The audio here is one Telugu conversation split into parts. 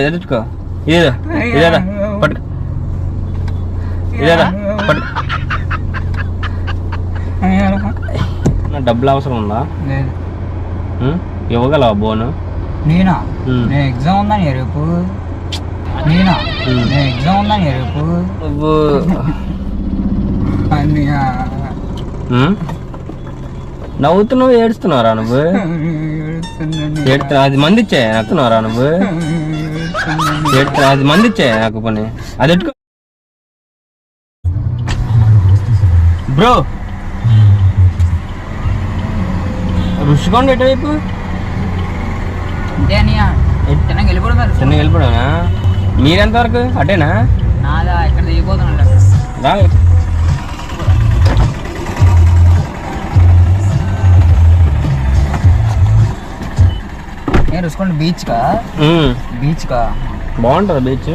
ఎదుర్కో ఇదేదా ఇదేదా పట్టుకో ఇదేదా పట్టుకో. నా డబ్బులు అవసరం ఉందా? ఇవ్వగలవా బోను? నేను ఎగ్జామ్ ఉందని రేపు. నేను ఎగ్జామ్ ఉందని రేపు. నువ్వు నవ్వుతున్నావు ఏడుస్తున్నావురా నువ్వు? ఏడుతున్నా 10 మంది ఇచ్చే నవ్వుతున్నావురా నువ్వు? ఏడుతున్నా 10 మంది ఇచ్చే నాకు పని అది ఎట్టుకో బ్రో. రుషికొండ ఎటువైపు? చిన్నగా వెళ్ళిపోయానా? మీరెంతవరకు అటేనా? ఇక్కడ దిగిపోతున్నా. రుషికొండ బీచ్ కా? బాగుంటుందా బీచ్?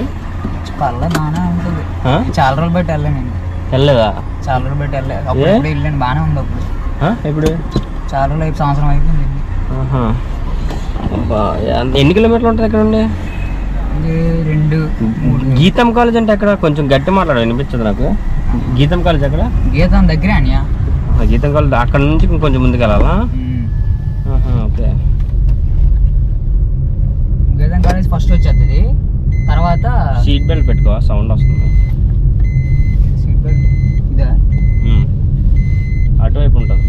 పర్లే బాగానే ఉంటుంది. చాలా రోజులు బట్టి వెళ్ళాను. వెళ్ళలేదా? చాలా రోజులు బట్టి వెళ్ళలేదు. అప్పుడు వెళ్ళాను బాగానే ఉంది. అప్పుడు ఇప్పుడు చాలా రోజులు అయిపోయి సంవత్సరం అయిపోయింది. ఎన్ని కిలోమీటర్లు ఉంటుంది ఇక్కడ నుండి? 2 3. గీతం కాలేజ్ అంటే ఎక్కడ? కొంచెం గట్టి మాట్లాడాలి వినిపించదు నాకు. గీతం కాలేజ్ ఎక్కడ? గీతం దగ్గరే అనియా. గీతం కాలేజ్ అక్కడ నుంచి కొంచెం ముందుకు వెళ్ళాలా? ఓకే. గీతం కాలేజ్ ఫస్ట్ వచ్చేస్తుంది. తర్వాత సీట్ బెల్ట్ పెట్టుకో, సౌండ్ వస్తుంది. సీట్ బెల్ట్ ఇదా? అటువైపు ఉంటుంది.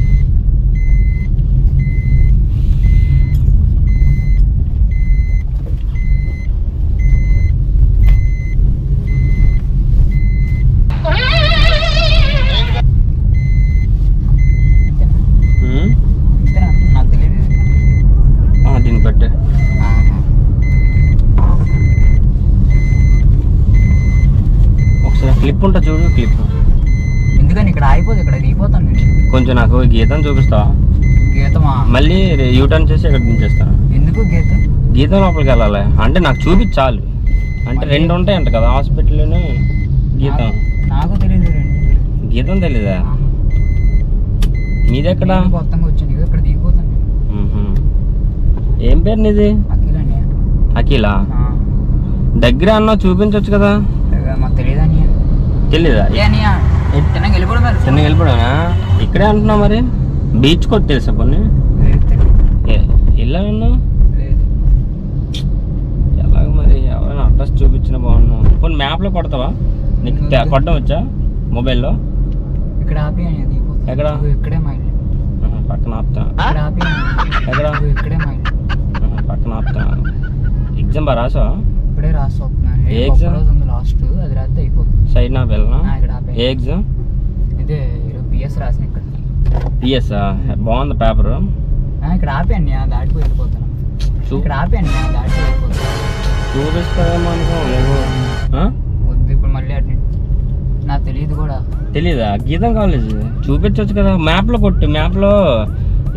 దీన్ని పెట్టే ఒకసారి క్లిప్ ఉంటుంది చూడు. క్లిప్ ఎందుకని ఇక్కడ ఆగిపోదు, ఇక్కడ దిగిపోతాను నేను. కొంచెం నాకు గీతం చూపిస్తావా? గీతమా? మళ్ళీ యూటర్న్ చేసి ఇక్కడ దించేస్తాను. ఎందుకు గీతం? గీతం లోపలికి వెళ్ళాలి అంటే నాకు చూపించాలి. అంటే 2 ఉంటాయంట కదా హాస్పిటల్. గీతం నాకు తెలియదు. గీతం తెలీదా? మీది ఎక్కడ? కొత్తగా వచ్చింది ఇక్కడ దిగిపోతాను. ఏం పేరు నీది? అఖిలా? దగ్గర అన్నా చూపించవచ్చు కదా. మాకు తెలియదా? తెలీదా? చిన్నగా వెళ్ళిపోయానా? ఇక్కడే అంటున్నావు మరి. బీచ్ కొట్టి తెలుసా కొన్ని? వెళ్ళాను. ఎలాగ మరి? ఎవరైనా అడ్రస్ చూపించిన బాగున్నావు. కొన్ని మ్యాప్లో కొడతావా? నీకు కొట్టడం వచ్చా మొబైల్లో? ఇక్కడ ఎక్కడ? ఇక్కడే పక్కన ఆపుతా. ఎక్కడ? ఇక్కడే పక్కన ఆపుతా. ఎగ్జామ్ బాగా రాసావా? ఇప్పుడే రాస్తున్నాను. ఏ ఎగ్జామ్? లాస్ట్ అది రాస్తే అయిపోతుంది. సైడ్ నా వెళ్ళనా? ఏ ఎగ్జామ్? ఇదే పిఎస్ రాసిన. ఇక్కడ పిఎస్ బాగుంది పేపర్. ఇక్కడ ఆపేయండి, దాటిపోయి వెళ్ళిపోతాను. ఇక్కడ ఆపేయండి, దాటిపోయి వెళ్ళిపోతాను. చూపిస్తావేమో అనుకో. వద్దు ఇప్పుడు మళ్ళీ అటు. నాకు తెలియదు కూడా. తెలీదా? గీతం కాలేజ్ చూపించవచ్చు కదా. మ్యాప్లో కొట్టు. మ్యాప్లో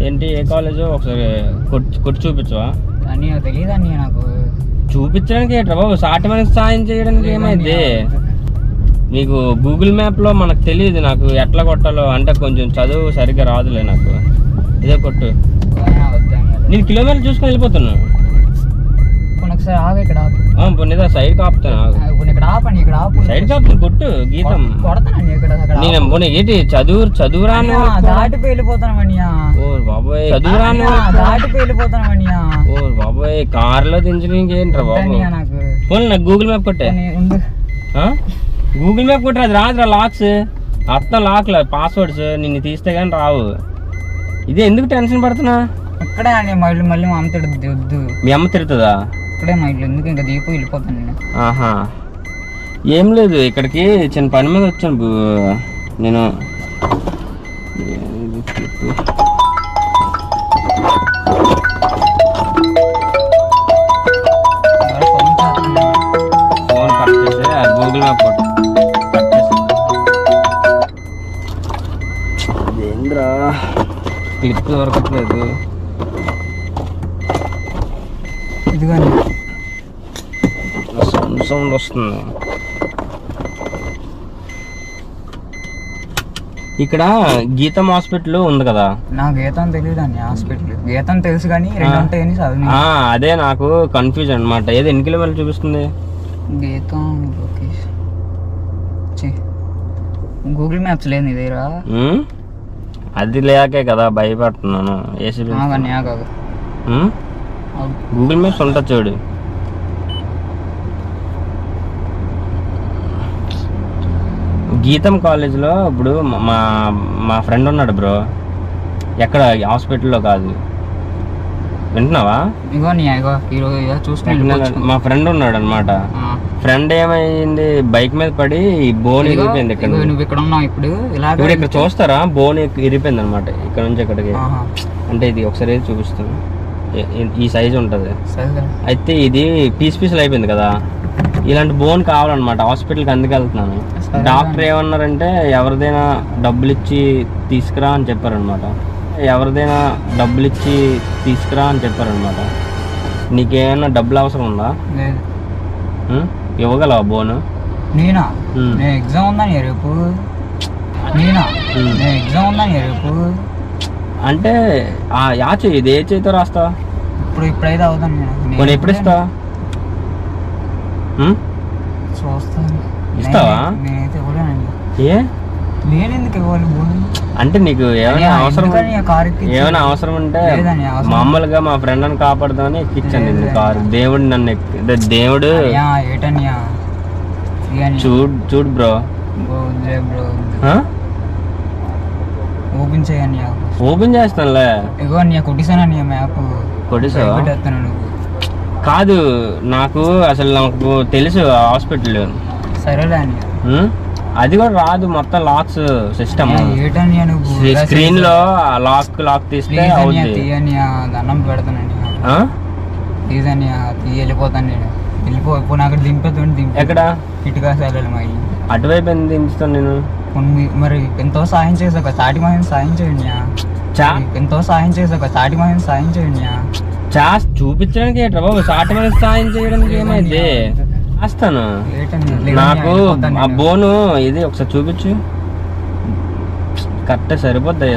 ఏంటి ఏ కాలేజో ఒకసారి కొట్టి చూపించవా? అని తెలియదు అన్నీ నాకు. చూపించడానికి ఏంట్రా బాబు, సాటి మనకి సాయం చేయడానికి ఏమైంది? నీకు గూగుల్ మ్యాప్లో మనకు తెలియదు. నాకు ఎట్లా కొట్టాలో అంటే కొంచెం చదువు సరిగ్గా రాదులే నాకు. ఇదే కొట్టు. నేను కిలోమీటర్ చూసుకొని వెళ్ళిపోతున్నాను. ఒకసారి ఆగు. ఇక్కడ పొన్నిదా సైడ్ కాపుతాను. ఇక్కడ ఆపండి. ఇక్కడ ఆపు. సైడ్ కాపుతాను. కొట్టు. గీతం కొడతాను. ఇక్కడ నేను పోనీ ఏంటి చదువు రాని దాటిపోయి వెళ్ళిపోతాను. ఓ బాబోయ్, చదువు రాని దాటిపోయి వెళ్ళిపోతాను. ఓ బాబోయ్, కార్లో దించడానికి ఏంట్రా బాబు? పోనీ నాకు గూగుల్ మ్యాప్ కొట్టే. గూగుల్ మ్యాప్ కొట్టి అది రాదురా. లాక్స్ అర్థం లాక్లే పాస్వర్డ్స్ నిన్ను తీస్తే కానీ రావు. ఇదే ఎందుకు టెన్షన్ పడుతున్నా? ఇక్కడే మళ్ళీ మళ్ళీ మా అమ్మ తిడుతుంది. వద్దు. మీ అమ్మ తిడుతుందా? ఇక్కడే మా ఇల్లు. ఎందుకు ఇంకా దీపు వెళ్ళిపోతాను నేను. ఏం లేదు, ఇక్కడికి చిన్న పని మీద వచ్చాను నేను. ఫోన్ కట్ చేసి గూగుల్ మ్యాప్ కొట్టు. ఏంద్రా క్లిప్ దొరకట్లేదు. ఇదిగోండి సౌండ్ వస్తుంది. ఇక్కడ గీతం హాస్పిటల్ ఉంది కదా. నాకు గీతం తెలియదు అన్న హాస్పిటల్. గీతం తెలుసు కానీ రెండు ఉంటాయని చదివి. అదే నాకు కన్ఫ్యూజ్ అనమాట. ఏదో ఎన్ని కిలోమీటర్లు చూపిస్తుంది గీతం లొకేషన్? గూగుల్ మ్యాప్స్ లేదు నీ దగ్గర? అది లేకే కదా భయపడుతున్నాను. గూగుల్ మ్యాప్స్ ఉంటుంది చూడు. గీతం కాలేజ్లో ఇప్పుడు మా ఫ్రెండ్ ఉన్నాడు బ్రో. ఎక్కడ హాస్పిటల్లో కాదు, వింటున్నావా? మా ఫ్రెండ్ ఉన్నాడు అనమాట. ఫ్రెండ్ ఏమైంది, బైక్ మీద పడి బోన్ ఇరిగిపోయింది. ఇప్పుడు ఇక్కడ చూస్తారా, బోన్ ఇరిగిపోయింది అనమాట ఇక్కడ నుంచి ఇక్కడికి. అంటే ఇది ఒకసారి చూపిస్తాను. ఈ సైజు ఉంటుంది. అయితే ఇది పీసులు అయిపోయింది కదా. ఇలాంటి బోన్ కావాలన్నమాట. హాస్పిటల్కి అందుకు వెళ్తున్నాను. డాక్టర్ ఏమన్నారంటే ఎవరిదైనా డబ్బులు ఇచ్చి తీసుకురా అని చెప్పారనమాట. నీకేమైనా డబ్బులు అవసరం ఉందా? ఇవ్వగలవా బోను? ఎగ్జామ్ ఉందని రేపు. అంటే ఇది ఏ చేతితో రాస్తా? ఇప్పుడైతే అవుతాను. కొన్ని ఎప్పుడు ఇస్తా? ఇస్తావా? ఏ అంటే నీకు ఏమైనా అవసరం ఉంటే మామూలుగా మా ఫ్రెండ్ అని కాపాడుదామని ఎక్కిచ్చాను నిన్ను కారు. దేవుడు నన్ను దేవుడు చూడు బ్రో. ఓపెన్ చేస్తానులే. కొట్టేసావా? కాదు, నాకు అసలు నాకు తెలుసు హాస్పిటల్. సరేలే. అది కూడా రాదు, మొత్తం లాక్స్ సిస్టమ్. స్క్రీన్ లో లాక్ తీస్తే దండం పెడతానండి. వెళ్ళిపోతాను నేను. వెళ్ళిపో నాకు దింపేది. ఎక్కడ? ఇటుగా సరే మా అటువైపు ఎందుకు దించుతాను నేను? మరి ఎంతో సాయం చేసాక సాటి మహిళ సాయం చేయండి. ఎంతో సాయం చేసాక సాటి మహిళ సాయం చేయండి. చూపించడానికి ఏంట్రా బాబు, సాటి మనిషి సాయం చేయడానికి ఏమైంది? చేస్తాను. నాకు ఆ బోను ఇది ఒకసారి చూపించు. కరెక్ట్ సరిపోద్ది.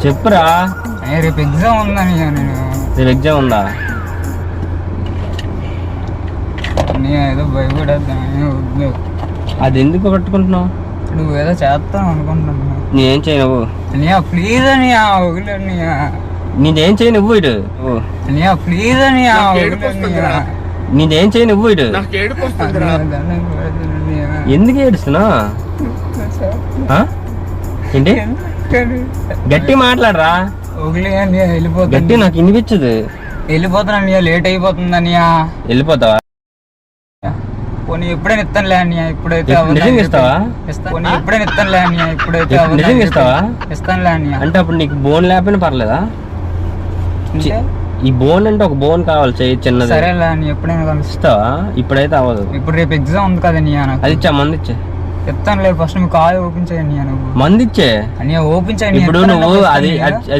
చెప్పురా. రేపు ఎగ్జామ్ ఉందని. రేపు ఎగ్జామ్ ఉందా? ఏదో భయపడేస్తాను. అది ఎందుకు పట్టుకుంటున్నావు? నువ్వేదో చేస్తావు అనుకుంటున్నాను. నేనేం చేయను. ప్లీజ్ అని నేనేం చేయను. నువ్వు ఇటు ప్లీజ్ అని నేనేం చేయను. నువ్వు ఇటు ఎందుకు ఏడుస్తున్నా? ఏంటి? గట్టి మాట్లాడరా. గట్టి నాకు వినిపించదు. వెళ్ళిపోతానన్నయ్య, లేట్ అయిపోతుందని. వెళ్ళిపోతావా? పోనీ ఎప్పుడైనా ఇస్తానులే అన్నయ్య. ఇప్పుడైతే నిజంగా ఇస్తావా? ఎప్పుడైనా ఇస్తానులే అన్నయ్య. ఇప్పుడైతే నిజంగా ఇస్తావా? ఇస్తానులే అన్నయ్య. అంటే అప్పుడు నీకు బోన్ లేకపోయినా పర్లేదా? ఈ బోన్ అంటే ఒక బోన్ కావాలి, చిన్నది. సరేలే అన్నయ్య, ఎప్పుడైనా ఇస్తావా? ఇప్పుడైతే అవ్వదు. ఇప్పుడు రేపు ఎగ్జామ్ ఉంది కదా అన్నయ్య. అది ఇచ్చా, మంది ఇచ్చే. చెప్తానులే. ఫస్ట్ నువ్వు కాల్ ఓపెన్ చేయండి. నువ్వు మంది ఇచ్చే అన్నయ్య, ఓపెన్ చేయండి. ఇప్పుడు నువ్వు అది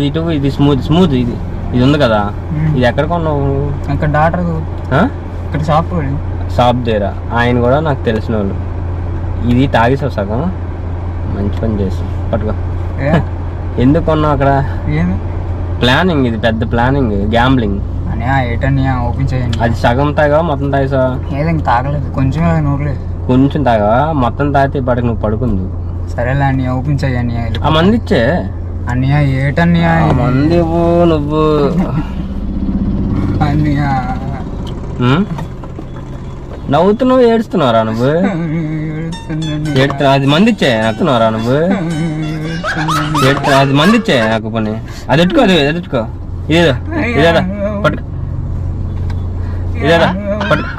ఇటు ఇది స్మూత్ ఇది ఉంది కదా, ఇది ఎక్కడ కొన్నావు? ఇక్కడ డాక్టర్ ఇక్కడ షాప్ దగ్గర. ఆయన కూడా నాకు తెలిసిన వాళ్ళు. ఇది తాగేసావు సగం. మంచి పని చేసి పట్టుకో. ఎందుకు కొన్నావు అక్కడ? ప్లానింగ్, ఇది పెద్ద ప్లానింగ్, గ్యాంబ్లింగ్. ఓపెన్ చేయండి. అది సగం తాగావా మొత్తం తాగేసా? తాగలేదు, కొంచెం తాగావా? మొత్తం తాగితే ఇప్పటికి నువ్వు పడుకుంది. సరేలే అన్నయ్య, ఓపెన్ చేయండి. ఆ మంది ఇచ్చే అన్నయ్య. ఏటన్నయ్య మంది నువ్వు అన్నయ్య. నవ్వుతున్నావు, ఏడుస్తున్నావురా నువ్వు? ఏడుతున్నావు. అది మంది ఇచ్చే నవ్వుతున్నావురా నువ్వు? ఏడుతున్నావు. అది మంది ఇచ్చే నాకు పని. అది ఎట్టుకో, అది ఎట్టుకో. ఇదేదా పట్టుకో. ఇదేదా పట్టుకో.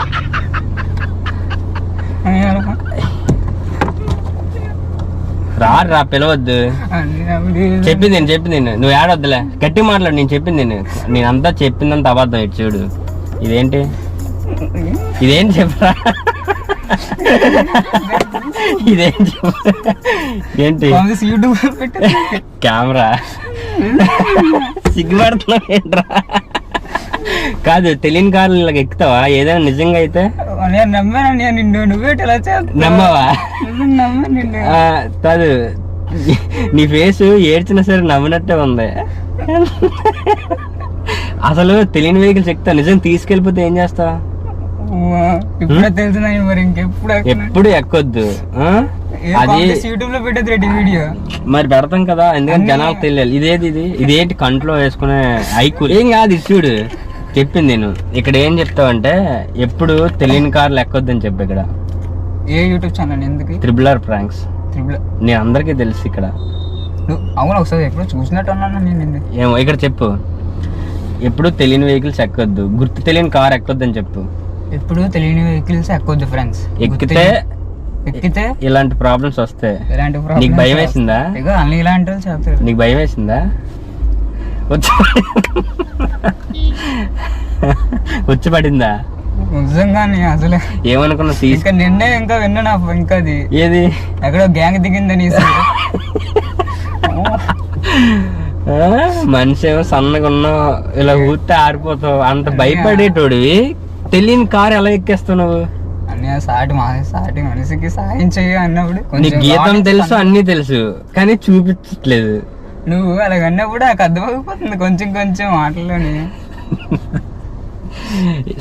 రా పిలవద్దు. చెప్పింది నువ్వు ఏడవద్దులే. గట్టి మాట్లాడు. నేను చెప్పింది నేనంతా చెప్పిందంత అబద్ధం. ఇటు చూడు. ఇదేంటి చెప్పరా? ఇదేం చెప్ప ఏంటి? కెమెరా సిగ్గుపడుతున్నావు ఏంట్రా? కాదు తెలియని కార్లు ఇలాగ ఎక్కుతావా ఏదైనా నిజంగా అయితే? నేను నమ్మాను నిన్ను, నువ్వే ఎలా చేస్తావు? నమ్మవా? నమ్మా నిన్ను. కాదు నీ ఫేస్ ఏడ్చినా సరే నవ్వినట్టే ఉంది. అసలు తెలియని వెహికల్స్ ఎక్కుతా, నిజం తీసుకెళ్ళిపోతే ఏం చేస్తావు? ఇప్పుడే తెలుసున్నాయి మరి, ఇంకెప్పుడు ఎప్పుడు ఎక్కొద్దు. అది యూట్యూబ్ లో పెట్టేది రెడ్డి వీడియో మరి పెడతాం కదా, ఎందుకంటే జనాలకు తెలియాలి. ఇదేంటి కంట్లో వేసుకునే ఐకు ఏం కాదు. ఇది చూడు చెప్పింది నేను ఇక్కడ ఏం చెప్తావంటే ఎప్పుడు తెలియని కార్లు ఎక్కొద్దని చెప్పి. ఇక్కడ ఏ యూట్యూబ్ ఛానల్ ఎందుకు? Triple R pranks. నేను అందరికీ తెలుసు ఇక్కడ. అవును ఒకసారి ఎప్పుడు చూసినట్టు అన్నాను నేను. ఏమో ఇక్కడ చెప్పు. ఎప్పుడు తెలియని వెహికల్స్ ఎక్కొద్దు, గుర్తు తెలియని కార్ ఎక్కొద్దని చెప్పు. ఎప్పుడు తెలియని వెహికల్స్ ఎక్కొద్దు ఫ్రెండ్స్. ఎక్కితే ఇలాంటి ప్రాబ్లమ్స్ వస్తాయి. నీకు భయం వేసిందా? అన్ని ఇలాంటి వాళ్ళు చెప్తారు. నీకు భయం వేసిందా? వచ్చి పడిందా? నిజంగా అసలు ఏమనుకున్నా నిన్నే ఇంకా విన్నా. ఇంకా అది ఏది ఎక్కడో గ్యాంగ్ దిగిందని. మనిషి ఏమో సన్నగా ఉన్నావు, ఇలా ఊరితే ఆరిపోతావు. అంత భయపడేటోడివి తెలియని కారు ఎలా ఎక్కేస్తావు నువ్వు? సాటి మనిషికి సాయం చెయ్యి అన్నప్పుడు నీకు గీతం తెలుసు, అన్ని తెలుసు, కానీ చూపించట్లేదు. నువ్వు అలాగన్నప్పుడు నాకు అర్థమైపోతుంది కొంచెం కొంచెం మాటల్లోని.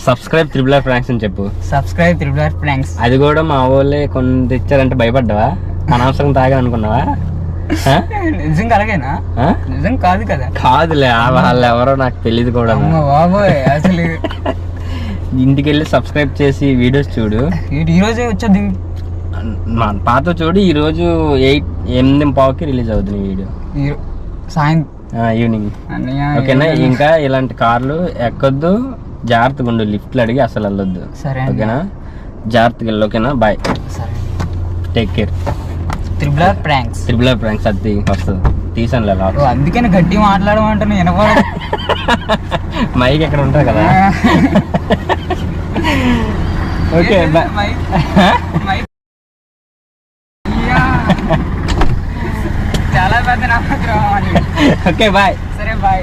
సబ్స్క్రైబ్ త్రిబుల్ ఆర్ ప్రాంక్స్ అని చెప్పు. Subscribe triple R pranks. అది కూడా మా వాళ్ళే కొన్ని తెచ్చారంటే భయపడ్డావా? అనవసరం తాగా అనుకున్నావా? నిజంగా అలాగేనా? నిజం కాదు కదా? కాదులే, వాళ్ళు ఎవరో నాకు తెలియదు కూడా. బాబోయ్ అసలు ఇంటికి వెళ్ళి సబ్స్క్రైబ్ చేసి వీడియోస్ చూడు. ఈ రోజే వచ్చేది పాత చూడు. ఈ రోజు 8:15కి రిలీజ్ అవుతుంది వీడియో, ఈవినింగ్. ఓకేనా? ఇంకా ఇలాంటి కార్లు ఎక్కొద్దు, జాగ్రత్తగా ఉండు. లిఫ్ట్లు అడిగి అసలు వెళ్ళొద్దు. ఓకేనా? జాగ్రత్తగా వెళ్ళు. ఓకేనా? Bye, take care. Triple R pranks అది వస్తుంది, తీసాను లేదా? అందుకని గట్టి మాట్లాడమంటాను, వినపడదు. మైక్ ఎక్కడ ఉంటుంది కదా. ఓకే చాలా పెద్ద నమ్మకం. Okay bye. సరే బాయ్.